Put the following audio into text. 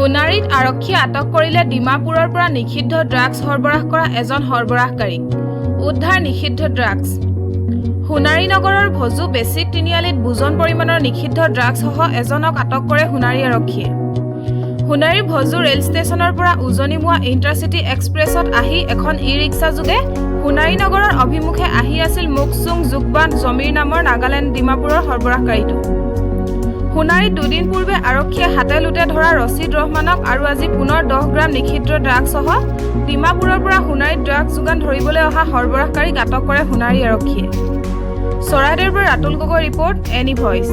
সোণাৰীত আৰক্ষীয়ে আটক কৰিলে ডিমাপুৰৰ পৰা নিষিদ্ধ ড্ৰাগছ সৰবৰাহ কৰা এজন সৰবৰাহকাৰীক। উদ্ধাৰ নিষিদ্ধ ড্ৰাগছ। সোণাৰী নগৰৰ ভজু বেছিক তিনিআলিত বুজন পৰিমাণৰ নিষিদ্ধ ড্ৰাগছসহ এজনক আটক কৰে সোণাৰী আৰক্ষীয়ে। সোণাৰীৰ ভজু ৰেল ষ্টেচনৰ পৰা উজনিমুৱা ইণ্টাৰচিটি এক্সপ্ৰেছত আহি এখন ই-ৰিক্সা যোগে সোণাৰী নগৰৰ অভিমুখে আহি আছিল মুকচুং জুকবান জমিৰ নামৰ নাগালেণ্ড ডিমাপুৰৰ সৰবৰাহকাৰীটো। সোণাৰীত দুদিন পূৰ্বে আৰক্ষীয়ে হাতে লোটে ধৰা ৰছিদ ৰহমানক আৰু আজি পুনৰ 10 গ্ৰাম নিষিদ্ধ ড্ৰাগছসহ ডিমাপুৰৰ পৰা সোণাৰীত ড্ৰাগছ যোগান ধৰিবলৈ অহা সৰবৰাহকাৰীক আটক কৰে সোণাৰী আৰক্ষীয়ে। চৰাইদেউৰ পৰা Ratul Gogoi report, any voice.